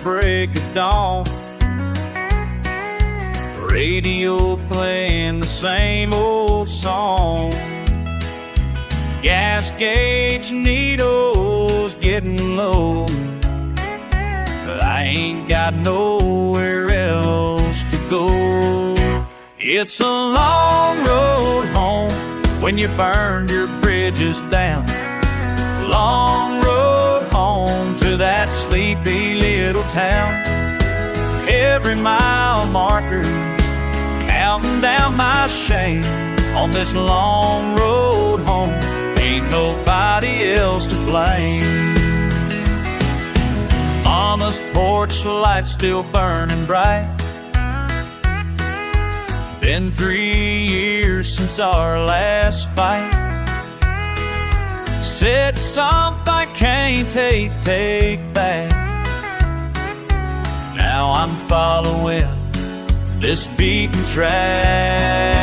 break of dawn. Radio playing the same old song. Gas gauge needles getting low, but I ain't got nowhere else to go. It's a long road home when you burned your bridges down. Long road home to that sleepy little town. Every mile marker counting down my shame. On this long road home, ain't nobody else to blame. Mama's porch light still burning bright. Been 3 years since our last fight. Said something I can't take back. Now I'm following this beaten track.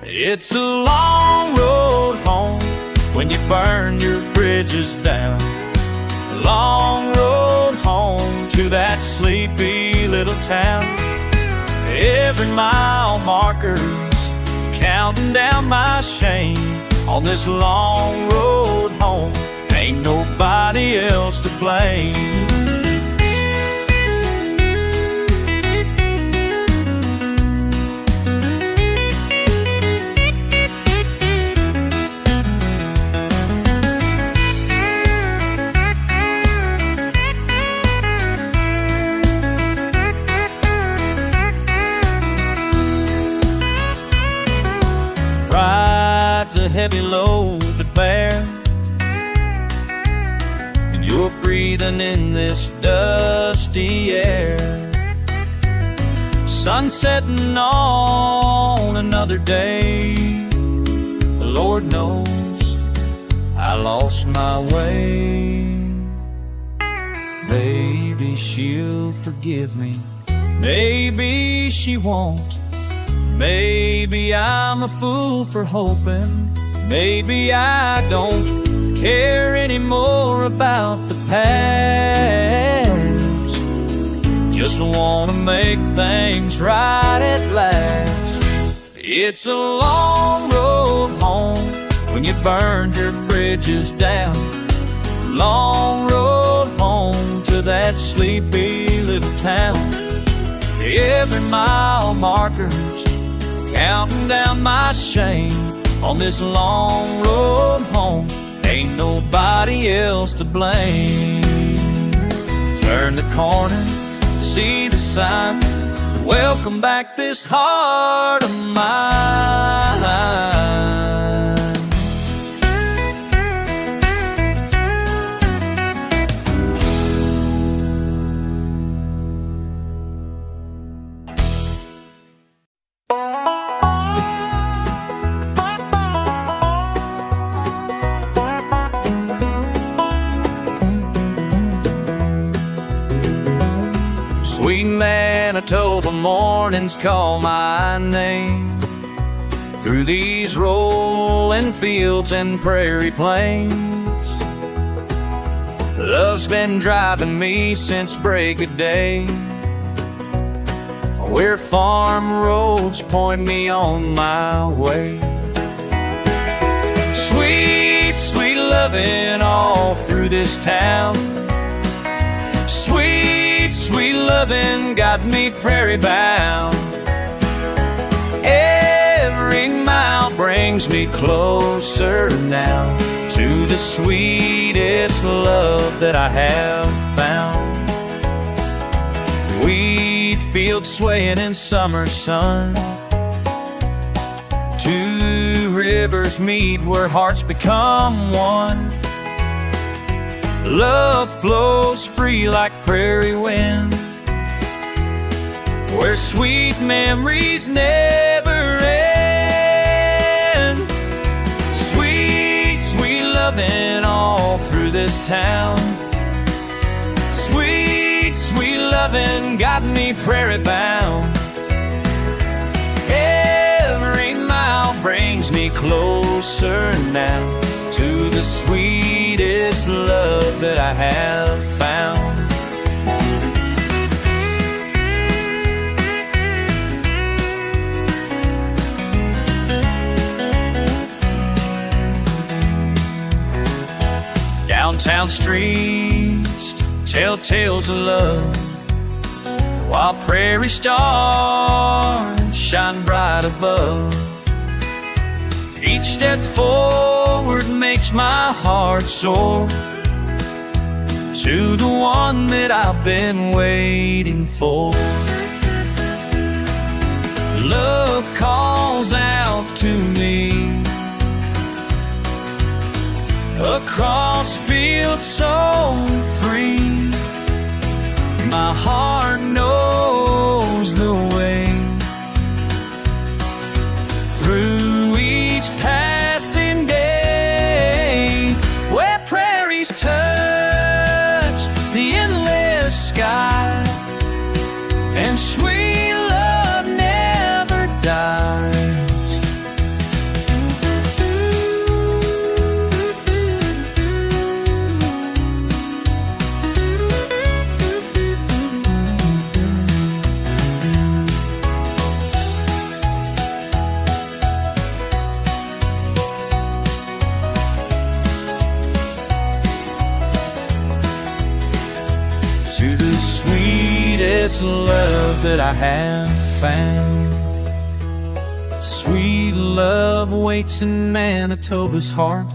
It's a long road home when you burn your bridges down. Long road home to that sleepy little town. Every mile markers counting down my shame. On this long road home, ain't nobody else to blame. Pride's a heavy load to bear, and you're breathing in this dusty air. Sun setting on another day. The Lord knows I lost my way. Maybe she'll forgive me, maybe she won't. Maybe I'm a fool for hoping. Maybe I don't care anymore about the past. Just wanna make things right at last. It's a long road home when you burned your bridges down. Long road home to that sleepy little town. Every mile markers counting down my shame. On this long road home, ain't nobody else to blame. Turn the corner, see the sign. Welcome back this heart of mine. Sweet Manitoba mornings call my name through these rolling fields and prairie plains. Love's been driving me since break of day, where farm roads point me on my way. Sweet, sweet loving all through this town. Sweet, sweet loving got me prairie-bound. Every mile brings me closer now to the sweetest love that I have found. Wheat fields swaying in summer sun. Two rivers meet where hearts become one. Love flows free like prairie wind, where sweet memories never end. Sweet, sweet loving all through this town. Sweet, sweet loving got me prairie-bound. Every mile brings me closer now to the sweetest love that I have found. Town streets tell tales of love, while prairie stars shine bright above. Each step forward makes my heart soar to the one that I've been waiting for. Love calls out to me across fields so free. My heart knows the way through each passing day, where prairies touch the endless sky and sweet love never dies. To the sweetest love that I have found, sweet love waits in Manitoba's heart,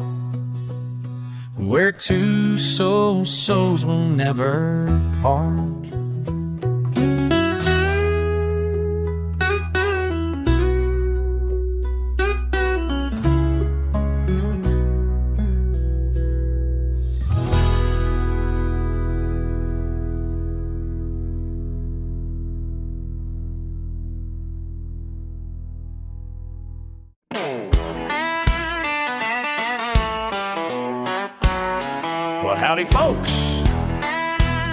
where two souls will never part. Well, howdy folks.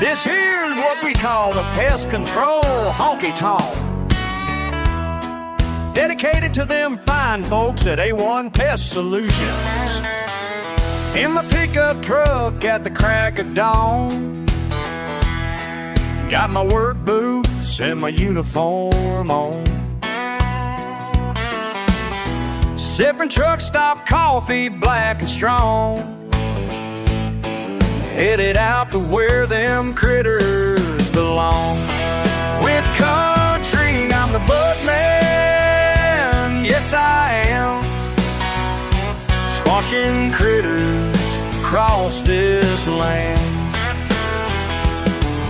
This here's what we call the pest control honky-tonk, dedicated to them fine folks at A1 Pest Solutions. In my pickup truck at the crack of dawn, got my work boots and my uniform on, sipping truck stop coffee black and strong, headed out to where them critters belong. With country, I'm the buckman, yes I am, squashing critters across this land.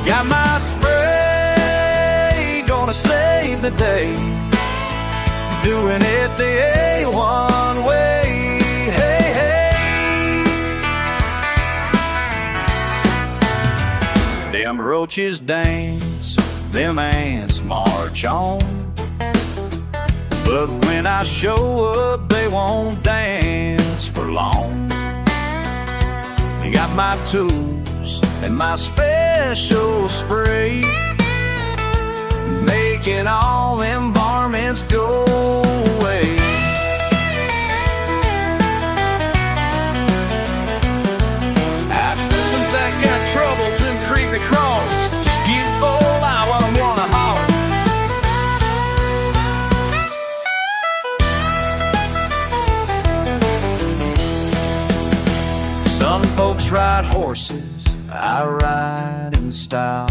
Got my spray, gonna save the day, doing it the A1 way. Hey, hey. Them roaches dance, them ants march on, but when I show up, they won't dance for long. You got my tools and my special spray, making all them varmints go away. That got troubles in creepy crawls, just get full out while I wanna haul. Some folks ride horses, I ride in style,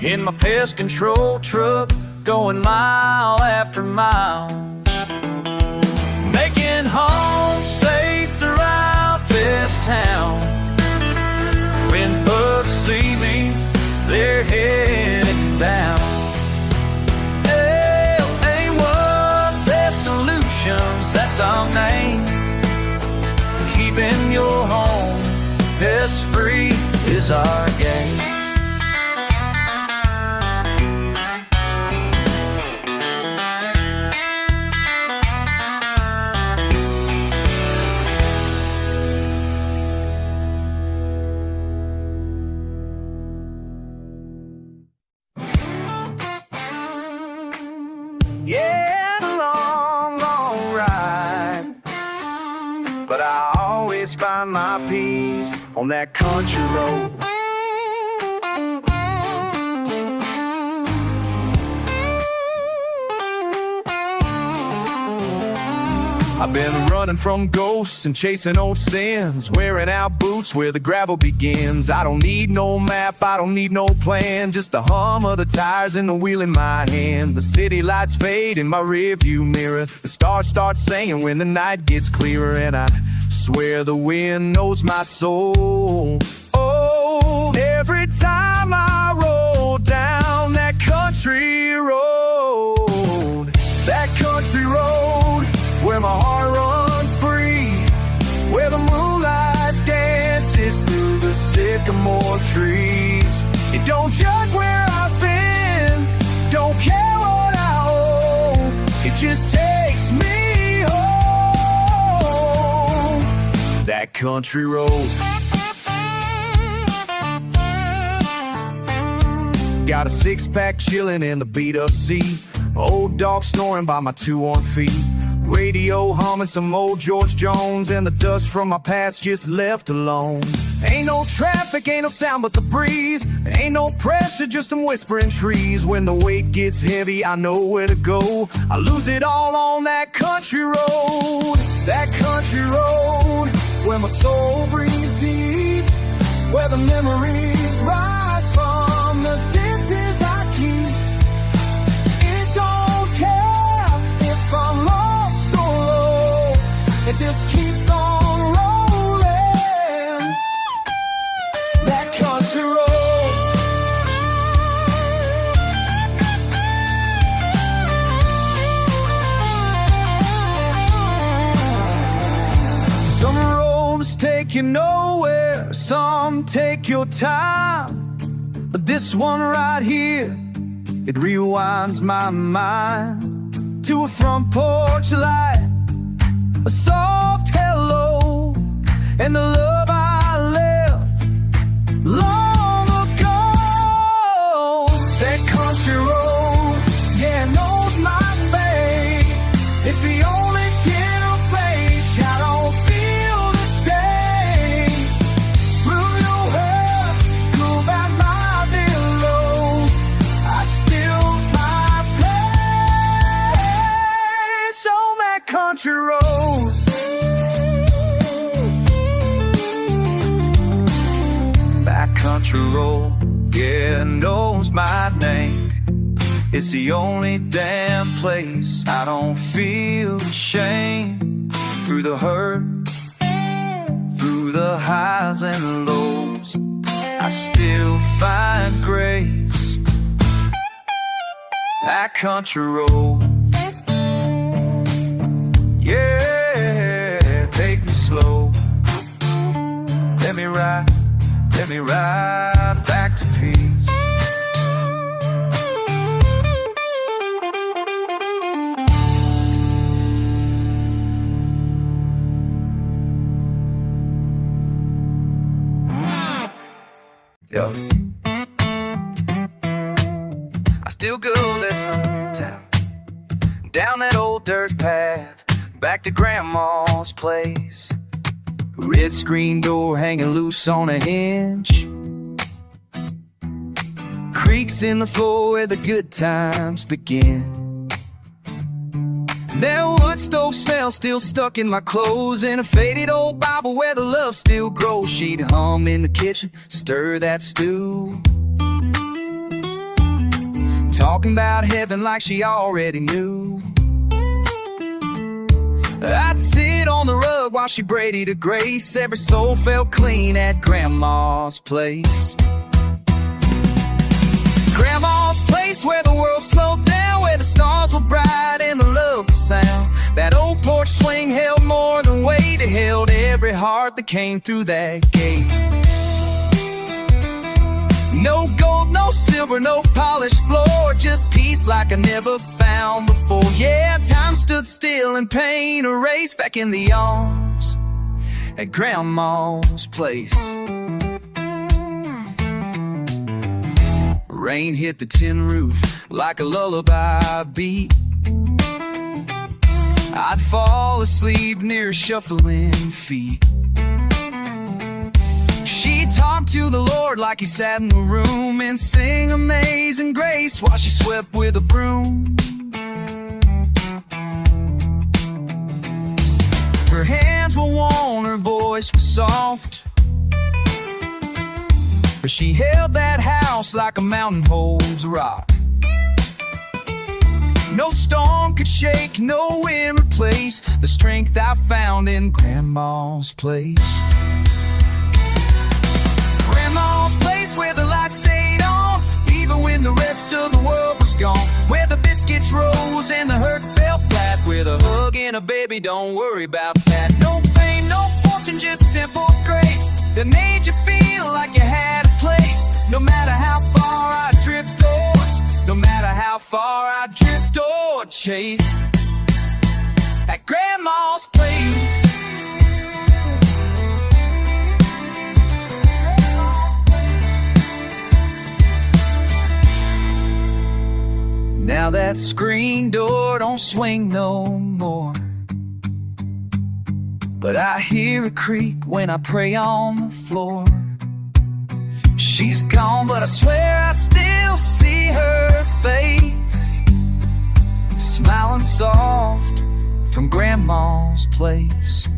in my pest control truck, going mile after mile, making home safe throughout this town. When pups see me, they're heading down. A1 Pest Solutions, that's our name. Keeping your home pest-free is our game. Yeah, a long, long ride, but I always find my peace on that country road. I've been running from ghosts and chasing old sins, wearing out boots where the gravel begins. I don't need no map, I don't need no plan, just the hum of the tires and the wheel in my hand. The city lights fade in my rearview mirror, the stars start singing when the night gets clearer, and I swear the wind knows my soul. Oh, every time I roll down that country road, that country road where my heart runs free, where the moonlight dances through the sycamore trees. It don't judge where I've been, don't care what I owe, it just takes me home. That country road. Got a six-pack chillin' in the beat-up seat, old dog snoring by my 2-on feet, radio humming some old George Jones, and the dust from my past just left alone. Ain't no traffic, ain't no sound but the breeze, ain't no pressure, just them whispering trees. When the weight gets heavy, I know where to go, I lose it all on that country road. That country road where my soul breathes deep, where the memories rise from the dances I keep. It don't care if I'm lost or low, it just keeps on rolling. That country road. Some roads take you nowhere, some take your time, but this one right here, it rewinds my mind to a front porch light, a soft hello, and the love I left long ago. That country road, yeah, knows my babe. If he only get a face, I don't feel the stay. Blew your hair, cool back my pillow, I still find place on that country road. That country road, yeah, knows my name. It's the only damn place I don't feel ashamed. Through the hurt, through the highs and lows, I still find grace. That country road, yeah, take me slow. Let me ride back to peace. Yo. I still go listen down that old dirt path, back to Grandma's place. Red screen door hanging loose on a hinge, creaks in the floor where the good times begin. That wood stove smell still stuck in my clothes, and a faded old Bible where the love still grows. She'd hum in the kitchen, stir that stew, talking about heaven like she already knew. I'd sit on the rug while she braided a grace. Every soul felt clean at Grandma's place. Grandma's place where the world slowed down, where the stars were bright and the love was sound. That old porch swing held more than weight, it held every heart that came through that gate. No gold, no silver, no polished floor, just peace like I never found before. Yeah, time stood still and pain erased back in the arms at Grandma's place. Rain hit the tin roof like a lullaby beat. I'd fall asleep near her shuffling feet. She'd talk to the Lord like he sat in the room, and sing Amazing Grace while she swept with a broom. Her hands were warm, her voice was soft, but she held that house like a mountain holds a rock. No storm could shake, no wind replace the strength I found in Grandma's place. Grandma's place, where the light stayed on even when the rest of the world was gone, where the biscuits rose and the hurt fell flat, where the hug and a baby, don't worry about that. No fame, no fortune, just simple grace that made you feel like you had a place. No matter how far I drift towards, no matter how far I drift or chase, at Grandma's place. Now that screen door don't swing no more, but I hear a creak when I pray on the floor. She's gone, but I swear I still see her face, smiling soft from Grandma's place.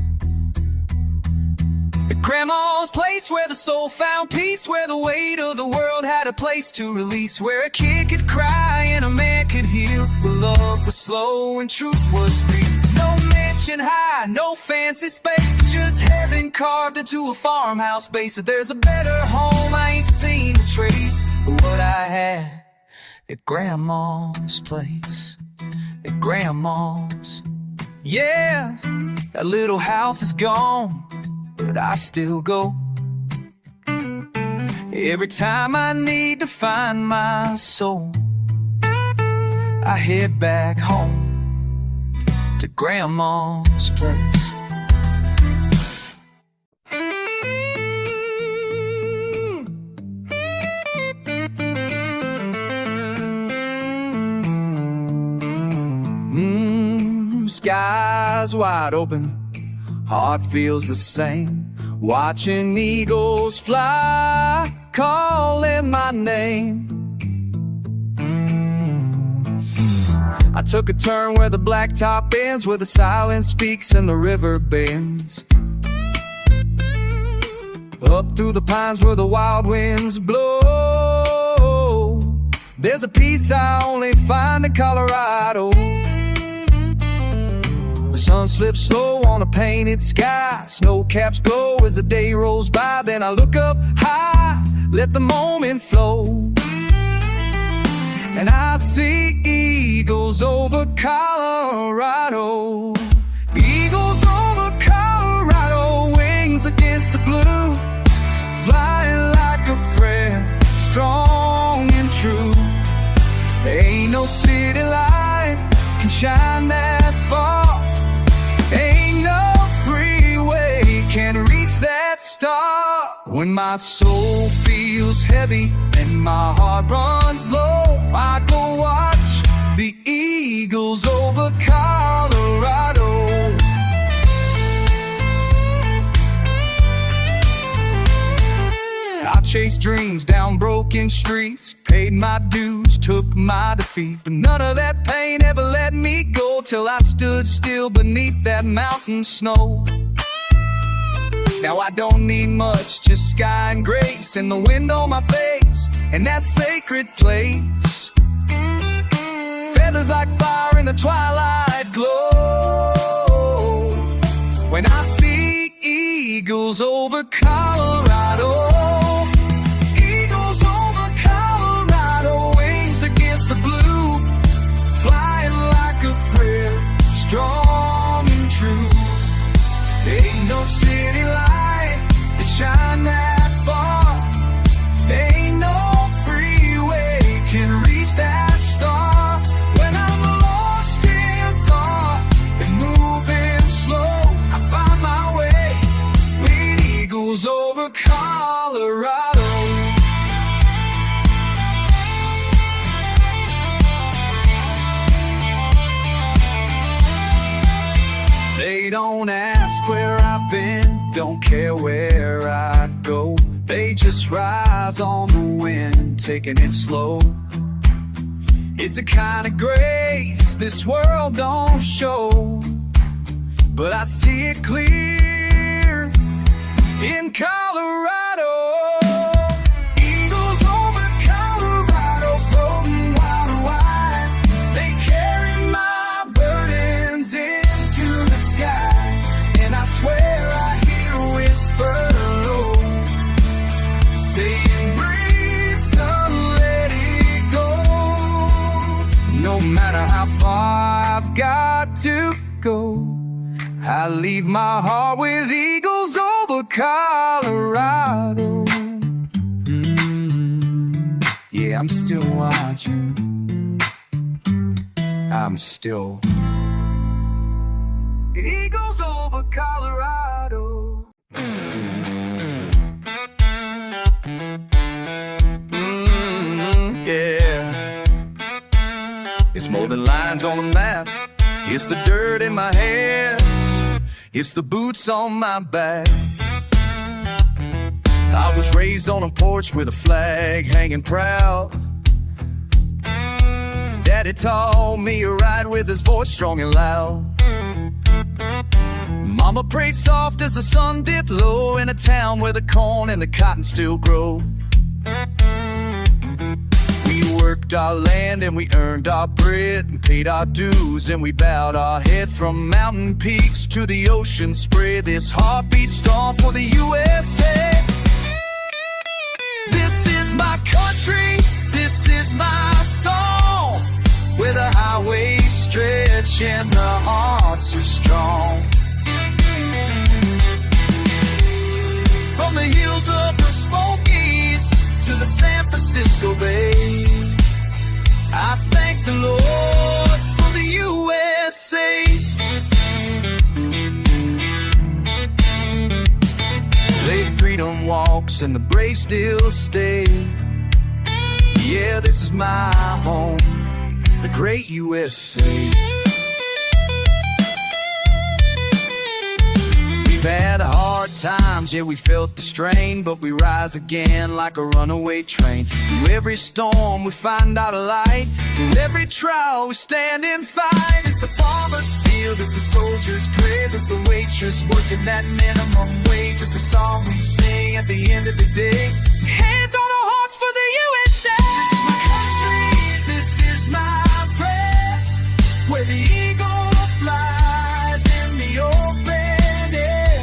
At Grandma's place, where the soul found peace, where the weight of the world had a place to release, where a kid could cry and a man could heal, where love was slow and truth was real. No mansion high, no fancy space, just heaven carved into a farmhouse base. If there's a better home, I ain't seen a trace of what I had at Grandma's place. At Grandma's, yeah, that little house is gone, but I still go. Every time I need to find my soul, I head back home to Grandma's place. Skies wide open, heart feels the same, watching eagles fly, calling my name. I took a turn where the blacktop ends, where the silence speaks and the river bends. Up through the pines where the wild winds blow, there's a peace I only find in Colorado. The sun slips slow on a painted sky, snow caps glow as the day rolls by. Then I look up high, let the moment flow, and I see eagles over Colorado. Eagles over Colorado, wings against the blue, flying like a prayer, strong and true. Ain't no city light can shine that far, ain't no freeway can reach that star. When my soul feels heavy and my heart runs low, I go watch the eagles over Colorado. I chased dreams down broken streets, paid my dues, took my defeat, but none of that pain ever let me go, till I stood still beneath that mountain snow. Now I don't need much, just sky and grace, and the wind on my face, and that sacred place. Feathers like fire in the twilight glow, when I see eagles over Colorado. Eagles over Colorado, wings against the blue, flying like a prayer, strong and true. Ain't no city light that shine that far, ain't no freeway can reach that star. When I'm lost in thought and moving slow, I find my way with eagles over Colorado. They don't ask where I've been, don't care where I go. They just rise on the wind, taking it slow. It's a kind of grace this world don't show. but I see it clear in Colorado. Eagles over Colorado, floating wide and wide. They carry my burdens into the sky, and I swear I hear a whisper low, saying, breathe, son, let it go. No matter how far I've got to go, I leave my heart with eagles over Colorado. Yeah, I'm still watching. I'm still eagles over Colorado. Yeah. It's more than lines on a map. It's the dirt in my hands. It's the boots on my back. I was raised on a porch with a flag hanging proud. Daddy taught me to ride with his voice strong and loud. Mama prayed soft as the sun dipped low in a town where the corn and the cotton still grow. We worked our land and we earned our bread and paid our dues, and we bowed our head from mountain peaks to the ocean spray. This heartbeat storm for the USA. This is my country, this is my song, where the highways stretch and the hearts are strong. From the hills of the Smokies to the San Francisco Bay, I thank the Lord for the USA. They freedom walks and the brave still stay. Yeah, this is my home, the great USA. We've had hard times, yeah, we felt the strain, but we rise again like a runaway train. Through every storm we find out a light, through every trial we stand and fight. It's the farmer's field, it's the soldier's grave, it's the waitress working that minimum wage. It's the song we sing at the end of the day. Hands on our hearts for the USA. This is my country, this is my prayer, where the eagle flies in the open air.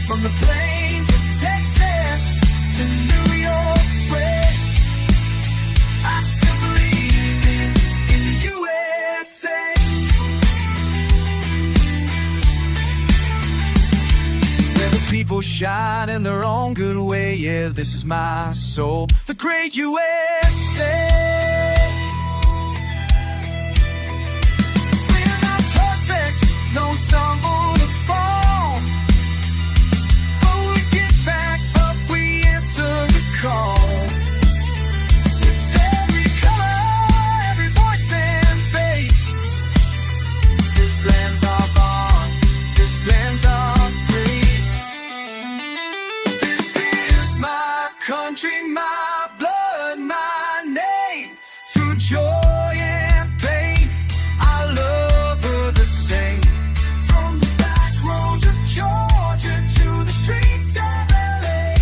From the plains of Texas to New York's way, I still believe in the USA. Where the people shine in their own good way, yeah, this is my soul, the great USA. We're not perfect, no stumble to fall, but we get back up, we answer the call. With every color, every voice and face, this land's our bond, this land's our grace. This is my country, my blood, my name. Through joy and pain, I love her the same. From the back roads of Georgia to the streets of LA,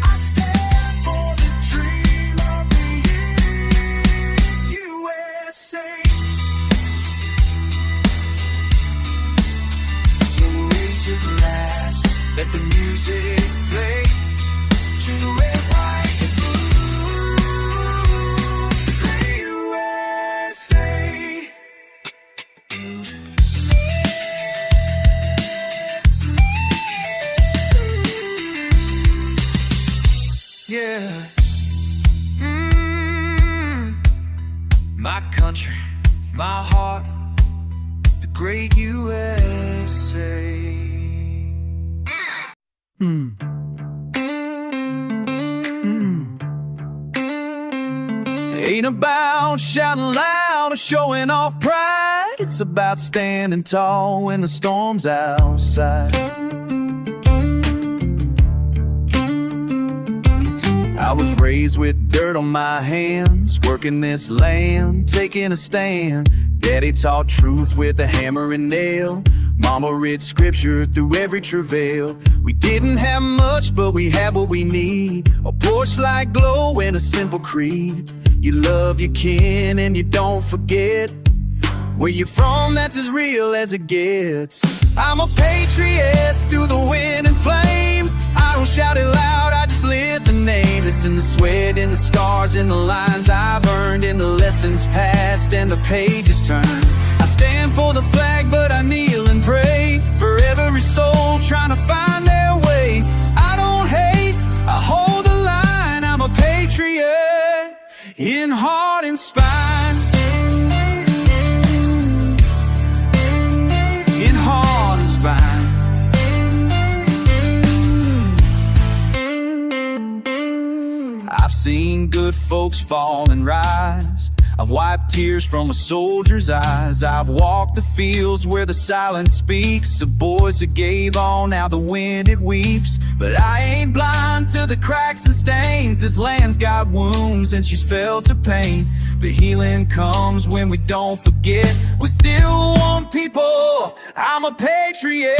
I stand for the dream of the USA. So raise your glass, let the music play, to the red, white, and blue, the USA. Yeah. My country, my heart, the great USA. Ain't about shouting loud or showing off pride. It's about standing tall when the storm's outside. I was raised with dirt on my hands, working this land, taking a stand. Daddy taught truth with a hammer and nail. Mama read scripture through every travail. We didn't have much, but we had what we need. A porch light glow and a simple creed. You love your kin and you don't forget. Where you're from, that's as real as it gets. I'm a patriot through the wind and flame. I don't shout it loud, I just live the name. It's in the sweat, in the scars, in the lines I've earned, in the lessons past and the pages turned. I stand for the flag, but I kneel and pray for every soul trying to find their way. I don't hate, I hold the line. I'm a patriot in heart and spine. In heart and spine. I've seen good folks fall and rise. I've wiped tears from a soldier's eyes. I've walked the fields where the silence speaks of boys that gave all, now the wind it weeps. But I ain't blind to the cracks and stains. This land's got wounds and she's felt her pain. But healing comes when we don't forget. We're still one people. I'm a patriot.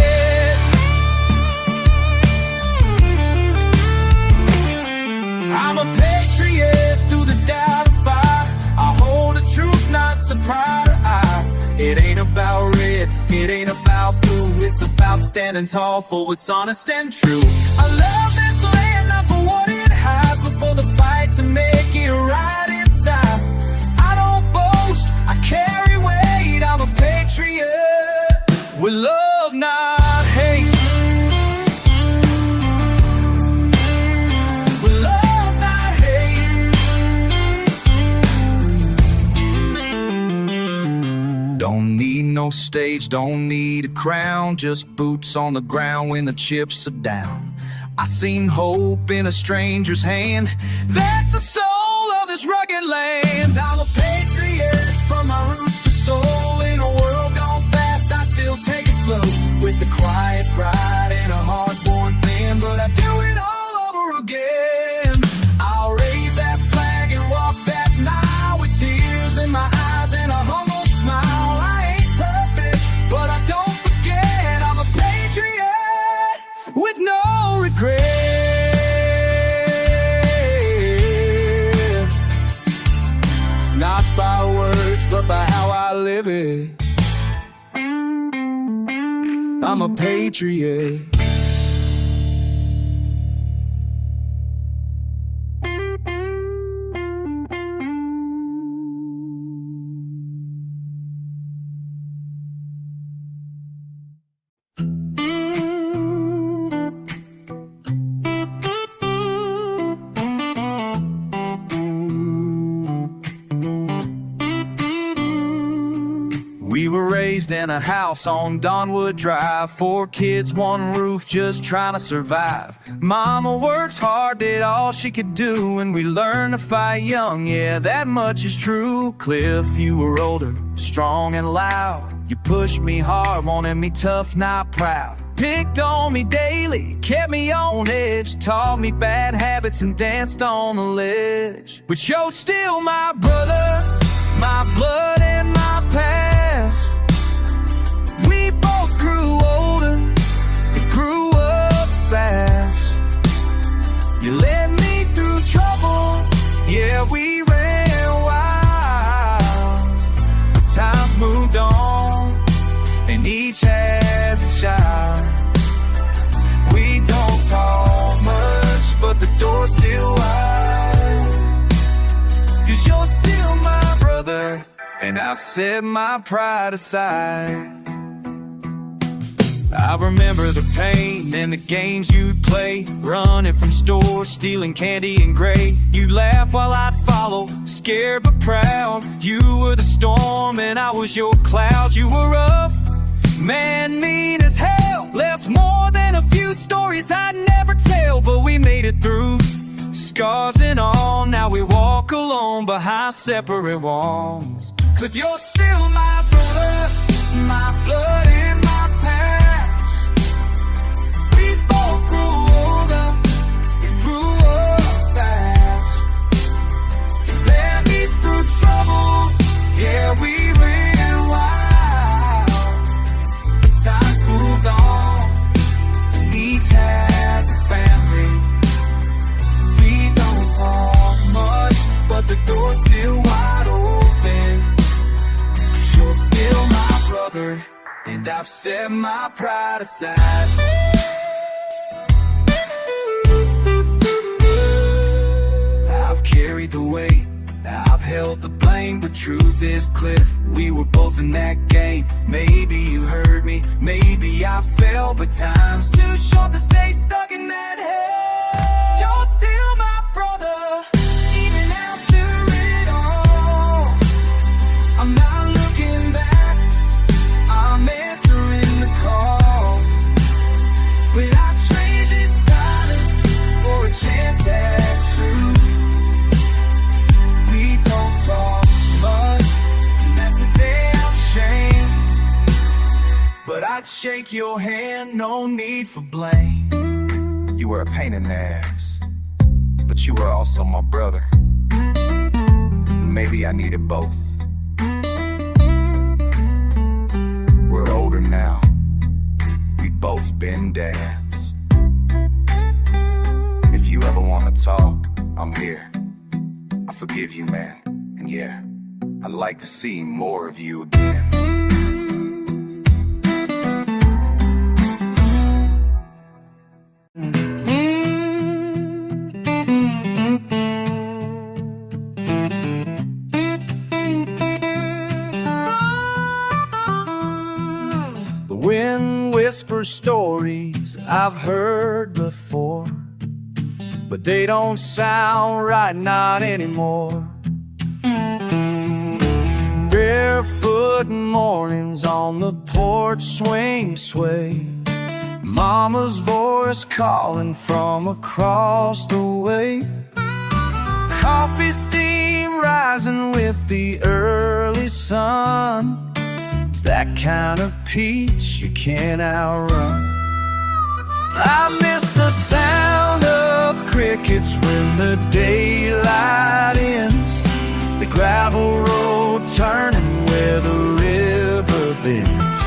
I'm a patriot through the doubt and fire. I hold the truth, not to pride or eye. It ain't about red, it ain't about blue. It's about standing tall for what's honest and true. I love this land, not for what it has, but for the fight to make it right inside. I don't boast, I carry weight. I'm a patriot with love, not hate. Don't need no stage, don't need a crown, just boots on the ground when the chips are down. I seen hope in a stranger's hand. That's the soul of this rugged land. I'm a patriot from my roots to soul. In a world gone fast, I still take it slow. With the quiet pride and a hard-born man, but I do it all over again. I'll raise that flag and walk that mile with tears in my eyes and a humble smile. But I don't forget, I'm a patriot with no regret. Not by words, but by how I live it. I'm a patriot. We were raised in a house on Donwood Drive. 4 kids, 1 roof, just trying to survive. Mama worked hard, did all she could do, and we learned to fight young, yeah, that much is true. Cliff, you were older, strong and loud. You pushed me hard, wanted me tough, not proud. Picked on me daily, kept me on edge, taught me bad habits and danced on the ledge. But you're still my brother, my blood and my past. We both grew older and grew up fast. You led me through trouble, yeah, we ran wild. But times moved on, and each has a child. We don't talk much, but the door's still wide. 'Cause you're still my brother, and I've set my pride aside. I remember the pain and the games you'd play, running from stores, stealing candy and gray. You'd laugh while I'd follow, scared but proud. You were the storm and I was your cloud. You were rough, man, mean as hell. Left more than a few stories I'd never tell, but we made it through. Scars and all, now we walk alone behind separate walls. Cliff, you're still my brother, my blood and my past. We both grew older and grew up fast. You led me through trouble, yeah, we ran door still wide open, 'cause you're still my brother, and I've set my pride aside. I've carried the weight, I've held the blame, but truth is, Cliff, we were both in that game. Maybe you heard me, maybe I fell, but time's too short to stay stuck in that hell. You're still my brother, even after it all. I'm not looking back, I'm answering the call. But I'd trade this silence for a chance at truth. We don't talk much, and that's a damn shame. But I'd shake your hand, no need for blame. You were a pain in the ass, but you were also my brother. Maybe I needed both. We're older now, we've both been dads. If you ever wanna talk, I'm here. I forgive you, man, and yeah, I'd like to see more of you again. The wind whispers stories I've heard before, but they don't sound right, not anymore. Barefoot mornings on the porch swing sway, Mama's voice calling from across the way. Coffee steam rising with the early sun, that kind of peace you can't outrun. I miss the sound of crickets when the daylight ends, the gravel road turning where the river bends,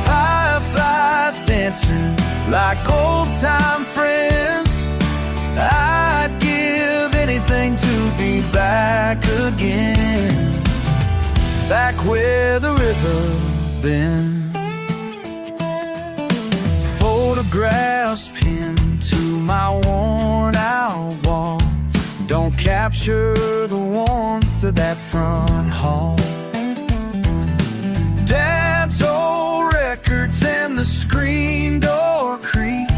fireflies dancing like old-time friends. I'd give anything to be back again, back where the river bends. Photographs pinned to my worn-out wall don't capture the warmth of that front hall. Dad's old records and the screen door creak,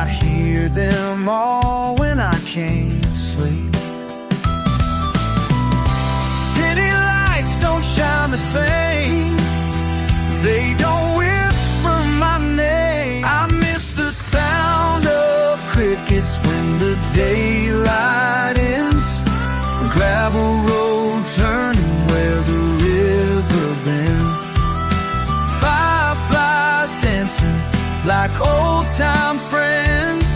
I hear them all when I can't sleep. City lights don't shine the same, they don't whisper my name. I miss the sound of crickets when the daylight ends, the gravel road turning where the river bends, fireflies dancing like old-time friends.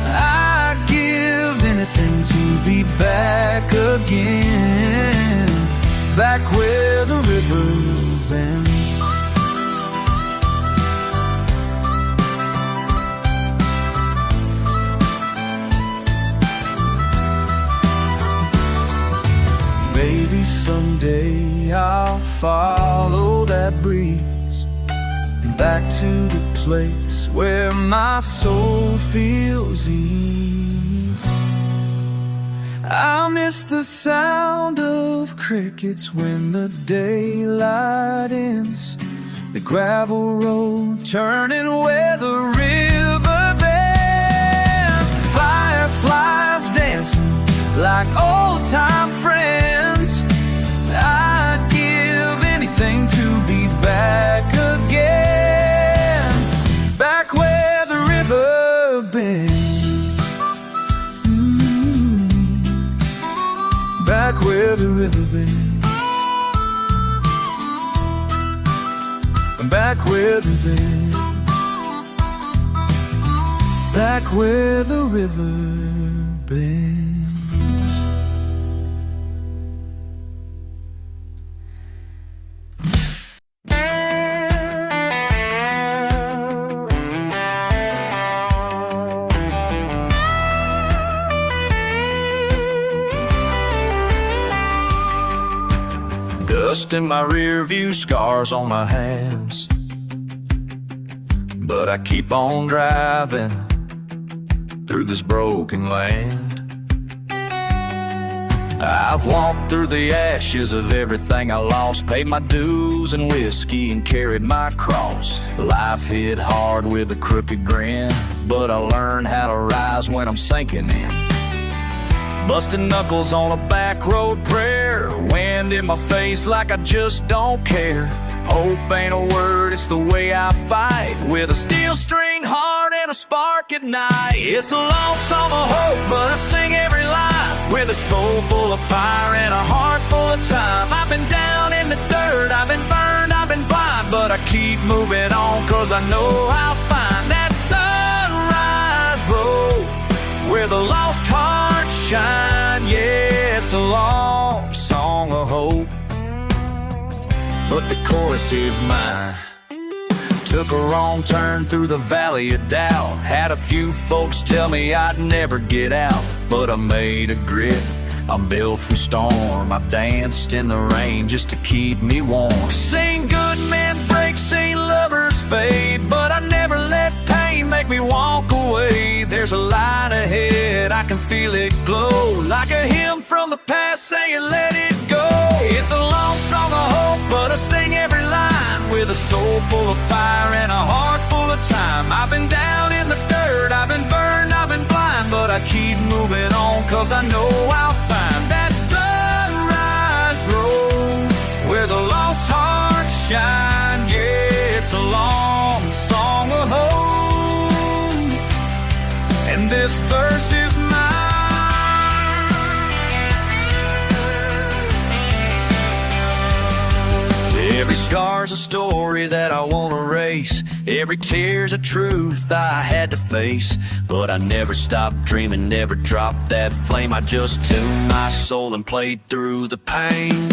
I'd give anything to be back again, back where the river bends. Maybe someday I'll follow that breeze back to the place where my soul feels ease. I miss the sound of crickets when the daylight ends, the gravel road turning where the river bends, fireflies dancing like old-time friends. I'd give anything to be back again, back where the river bends, back where the river bends, back where the bends, back where the river bends. Dust in my rear view, scars on my hands, but I keep on driving through this broken land. I've walked through the ashes of everything I lost, paid my dues and whiskey and carried my cross. Life hit hard with a crooked grin, but I learned how to rise when I'm sinking in. Busting knuckles on a back road prayer, wind in my face like I just don't care. Hope ain't a word, it's the way I fight, with a steel string heart and a spark at night. It's a long song of hope, but I sing every line, with a soul full of fire and a heart full of time. I've been down in the dirt, I've been burned, I've been blind, but I keep moving on, cause I know I'll find that sunrise road where the lost hearts shine. Yeah, it's a long song of hope, but the chorus is mine. Took a wrong turn through the valley of doubt, had a few folks tell me I'd never get out, but I made a grit. I'm built from storm, I've danced in the rain just to keep me warm. Seen good men break, seen lovers fade, but I never let pain make me walk away. There's a light ahead, I can feel it glow, like a hymn from the past saying let it go. It's a long song of hope, but I sing every line, with a soul full of fire and a heart full of time. I've been down in the dirt, I've been burned, I've been blind, but I keep moving on, cause I know I'll find that sunrise road where the lost hearts shine. Yeah, it's a long song of hope, and this verse is mine. Every scar's a story that I won't erase, every tear's a truth I had to face, but I never stopped dreaming, never dropped that flame. I just tuned my soul and played through the pain.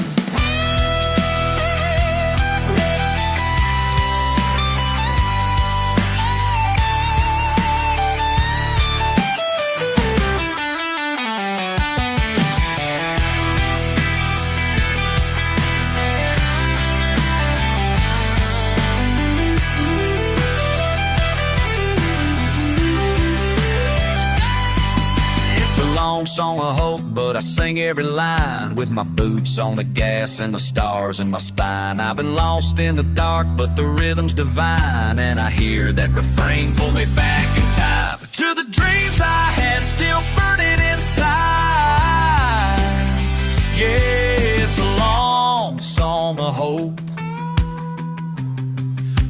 Song of hope, but I sing every line, with my boots on the gas and the stars in my spine. I've been lost in the dark, but the rhythm's divine, and I hear that refrain pull me back in time to the dreams I had still burning inside. Yeah, it's a long song of hope,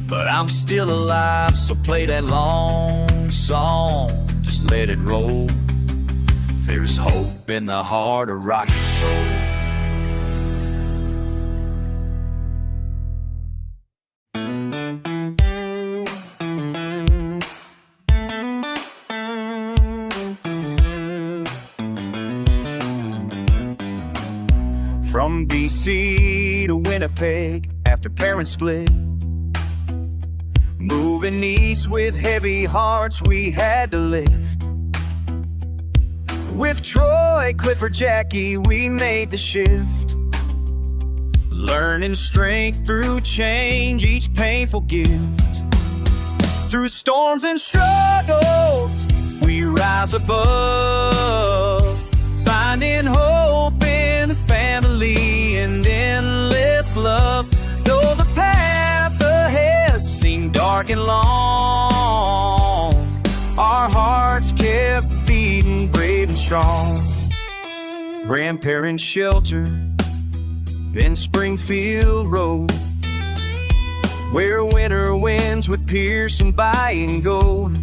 but I'm still alive, so play that long song, just let it roll. There's hope in the heart of rock and soul. From BC to Winnipeg after parents split, moving east with heavy hearts we had to lift. With Troy, Clifford, Jackie, we made the shift, learning strength through change, each painful gift. Through storms and struggles, we rise above, finding hope in the family and endless love. Though the path ahead seemed dark and long, our hearts kept beating brave and strong. Grandparents' shelter, then Springfield Road, where winter winds would pierce and buy and gold.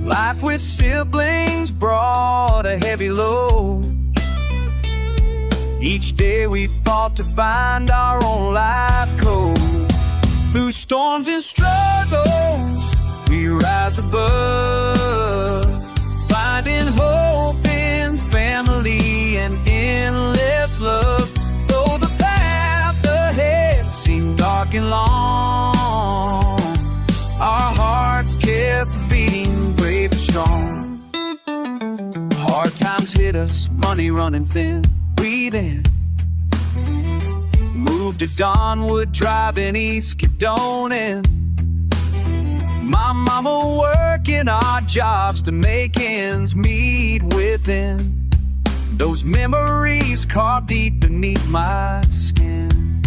Life with siblings brought a heavy load. Each day we fought to find our own life code. Through storms and struggles, we rise above, finding hope in family and endless love. Though the path ahead seemed dark and long, our hearts kept beating brave and strong. Hard times hit us, money running thin. We then to Donwood Drive in East Cadonin. My mama working odd jobs to make ends meet within. Those memories carved deep beneath my skin.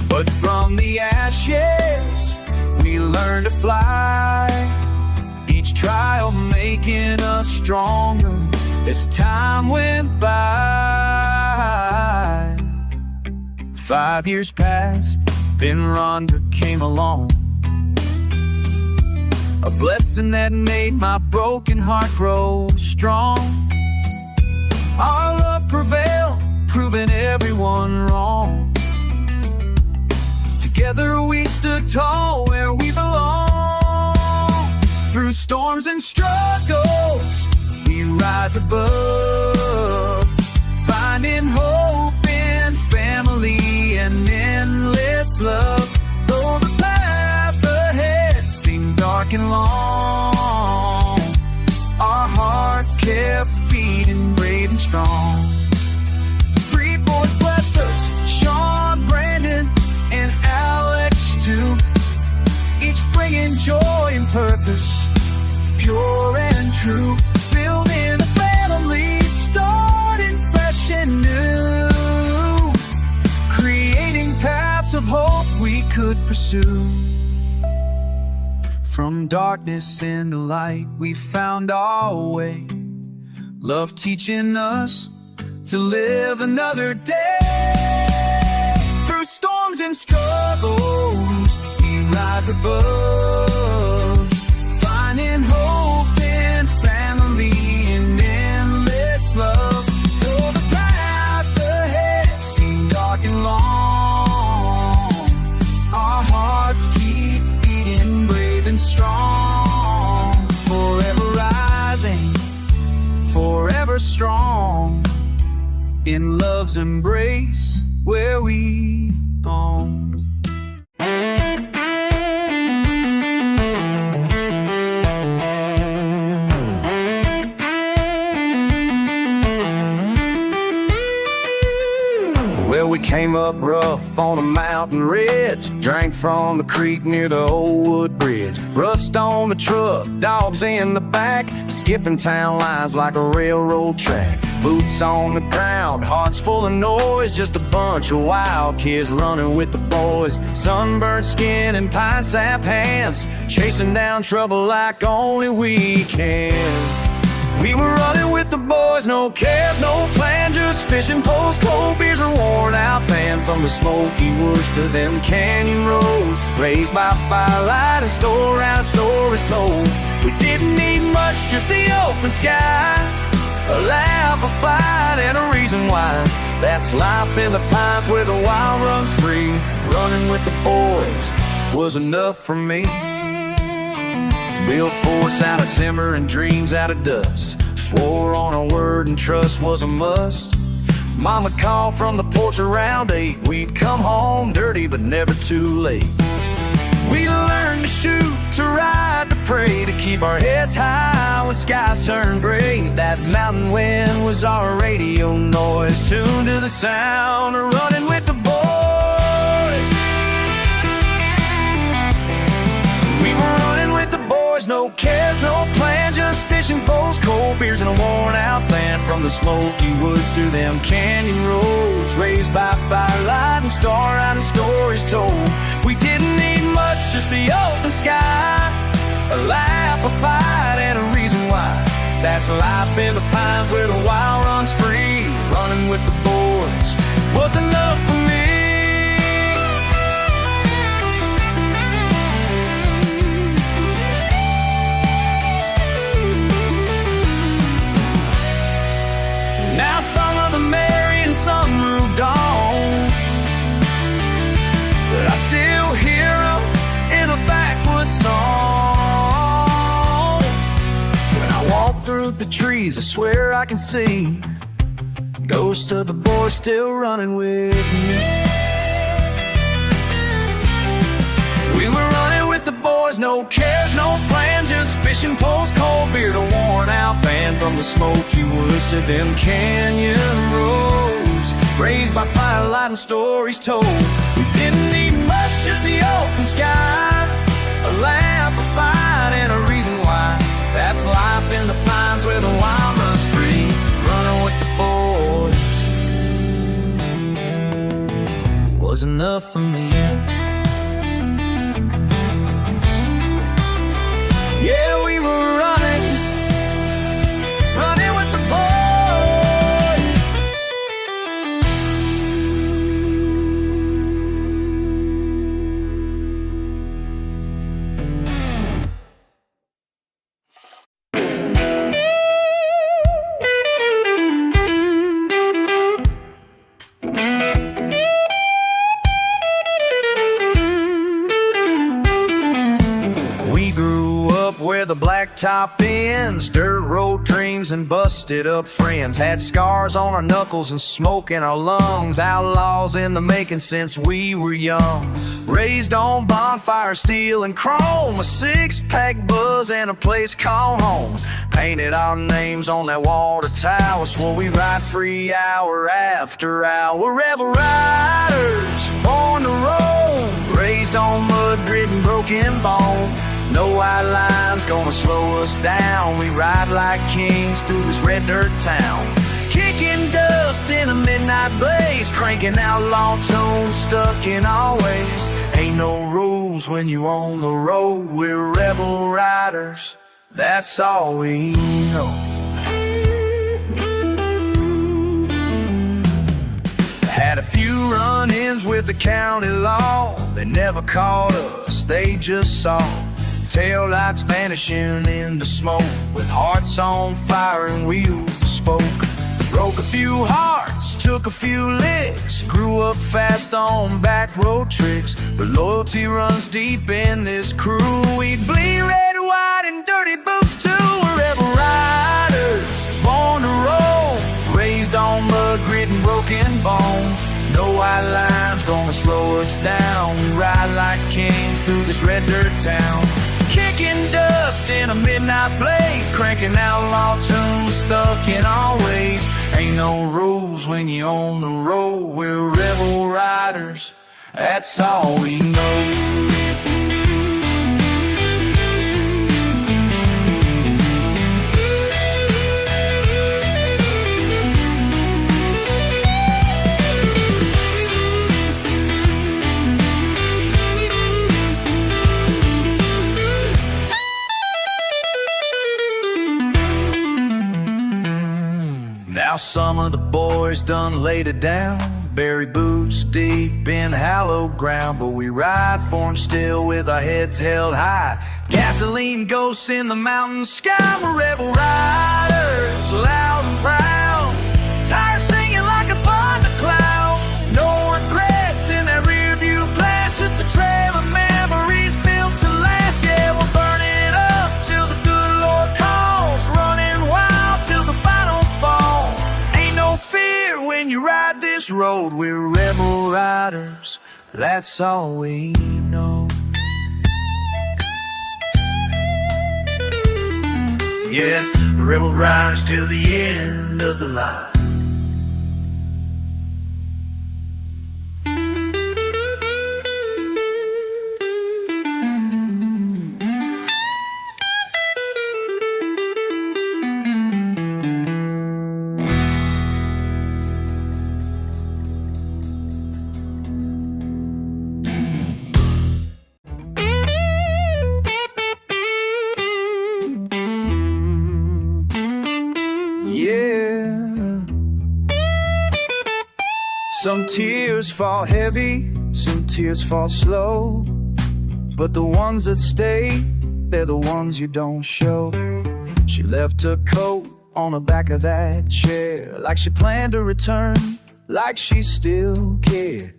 But from the ashes, we learned to fly. Each trial making us stronger as time went by. 5 years passed, then Rhonda came along. A blessing that made my broken heart grow strong. Our love prevailed, proving everyone wrong. Together we stood tall where we belong. Through storms and struggles, we rise above, finding hope in family and endless love. Though the path ahead seemed dark and long, our hearts kept beating brave and strong. 3 boys blessed us, Sean, Brandon, and Alex too, each bringing joy and purpose, pure and true. Building a family, starting fresh and new, creating paths of hope we could pursue. From darkness into light, we found our way. Love teaching us to live another day. Through storms and struggles, we rise above, finding hope in family and endless love. Though the path ahead seemed dark and long, our hearts keep beating brave and strong. Forever rising, forever strong, in love's embrace where we belong. Well, we came up rough on a mountain ridge, drank from the creek near the old wood bridge. Rust on the truck, dogs in the back, skipping town lines like a railroad track. Boots on the ground, hearts full of noise, just a bunch of wild kids running with the boys. Sunburned skin and pine sap hands, chasing down trouble like only we can. We were running with the boys, no cares, no plan, just fishing poles, cold beers, a worn out band. From the smoky woods to them canyon roads, raised by firelight, a story out of stories told. We didn't need much, just the open sky, a laugh, a fight, and a reason why. That's life in the pines where the wild runs free. Running with the boys was enough for me. Built forts out of timber and dreams out of dust, swore on a word and trust was a must. Mama called from the porch around 8, we'd come home dirty but never too late. We learned to shoot, to ride, to pray, to keep our heads high when skies turn gray. That mountain wind was our radio noise, tuned to the sound of running with the boys. We were running with the boys, no cares, no plan, just fishing poles, cold beers, and a worn out band. From the smoky woods to them canyon roads, raised by firelight and star-eyed and stories told. We didn't need much, just the open sky, a laugh, a fight, and a reason why. That's life in the pines where the wild runs free. Running with the boys was enough for me. Now some of them married and some moved on, but I still hear them in a backwoods song. When I walk through the trees, I swear I can see ghost of the boy still running with me. We were running with the boys, no cares, no plan, just fishing poles, cold beer, a worn out band. From the smoky woods to them canyon roads, raised by firelight and stories told. We didn't need much, just the open sky, a laugh, a fight, and a reason why. That's life in the pines where the wild runs free, running with the boys was enough for me. Yeah, we were running with the boys. Where the blacktop ends, dirt road dreams and busted up friends. Had scars on our knuckles and smoke in our lungs. Outlaws in the making since we were young. Raised on bonfire steel and chrome, a six-pack buzz and a place called home. Painted our names on that water tower, swore we ride free hour after hour. Rebel riders, born to roam, raised on mud, grit, and broken bone. No white lines gonna slow us down. We ride like kings through this red dirt town. Kicking dust in a midnight blaze, cranking out long tunes, stuck in our ways. Ain't no rules when you on the road. We're rebel riders, that's all we know. Had a few run-ins with the county law. They never caught us, they just saw tail lights vanishing into smoke, with hearts on fire and wheels that spoke. Broke a few hearts, took a few licks, grew up fast on back road tricks. But loyalty runs deep in this crew. We'd bleed red, white, and dirty boots too. We're rebel riders, born to roll, raised on mud, grit, and broken bone. No white lines gonna slow us down. We ride like kings through this red dirt town. Kicking dust in a midnight blaze, cranking out law tunes, stuck in our ways. Ain't no rules when you're on the road. We're rebel riders, that's all we know. Now some of the boys done laid it down, buried boots deep in hallowed ground. But we ride for 'em still with our heads held high. Gasoline ghosts in the mountain sky. We're rebel riders, loud and proud, tired singing like a thundercloud. No regrets in that rear view glass, just a trail of memories built to last. Yeah, we're burning it up till the good Lord calls, running wild till the final fall. When you ride this road, we're rebel riders, that's all we know. Yeah, rebel riders till the end of the line. Some tears fall heavy, some tears fall slow, but the ones that stay, they're the ones you don't show. She left her coat on the back of that chair, like she planned to return, like she still cared.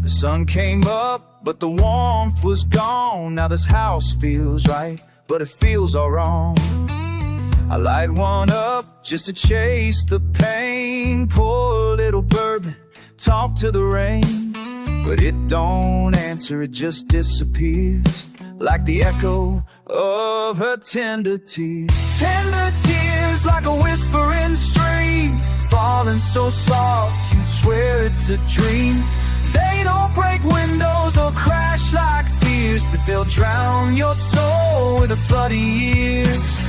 The sun came up, but the warmth was gone. Now this house feels right, but it feels all wrong. I light one up just to chase the pain, pour a little bourbon, talk to the rain, but it don't answer, it just disappears, like the echo of her tender tears. Tender tears like a whispering stream, falling so soft, you'd swear it's a dream. They don't break windows or crash like fears, but they'll drown your soul with a flood of years.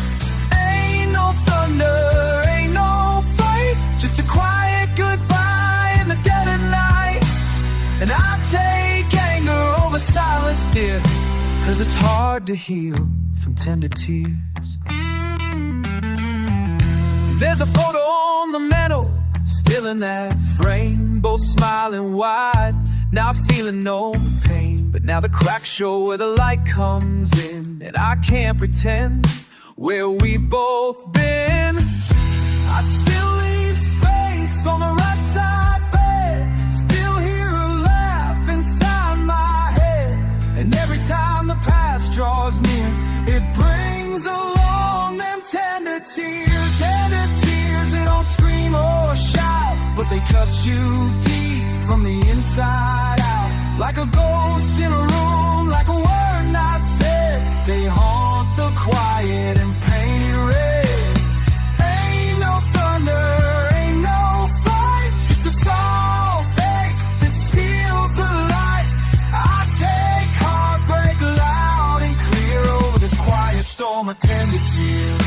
Ain't no thunder, ain't no fight, just a quiet goodbye in the dead of night. And I take anger over silence, dear, 'cause it's hard to heal from tender tears. There's a photo on the mantle, still in that frame, both smiling wide, not feeling no pain. But now the cracks show where the light comes in, and I can't pretend where we've both been. I still leave space on the right side bed, still hear a laugh inside my head. And every time the past draws near, it brings along them tender tears. Tender tears, they don't scream or shout, but they cut you deep from the inside out. Like a ghost in a room, like a word not said, they haunt the quiet and painted red. Ain't no thunder, ain't no fight, just a soft ache that steals the light. I take heartbreak loud and clear over this quiet storm of tender tears.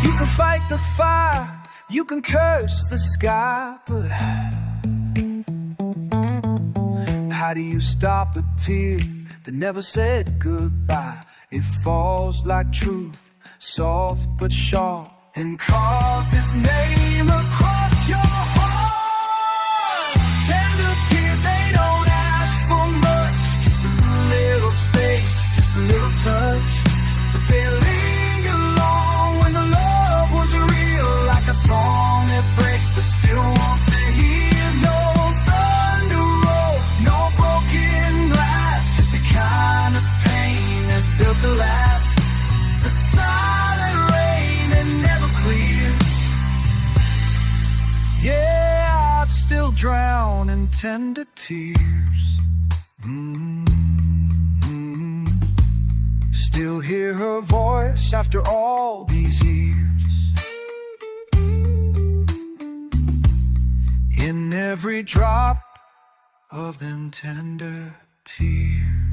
You can fight the fire, you can curse the sky, but how do you stop a tear that never said goodbye? It falls like truth, soft but sharp, and carves its name across your heart. Tender tears, they don't ask for much, just a little space, just a little touch. But they linger long when the love was real, like a song that breaks but still wants to hear. No thunder roll, no broken glass, just the kind of pain that's built to last. The silent rain that never clears. Yeah, I still drown in tender tears. Still hear her voice after all these years. In every drop of them tender tears.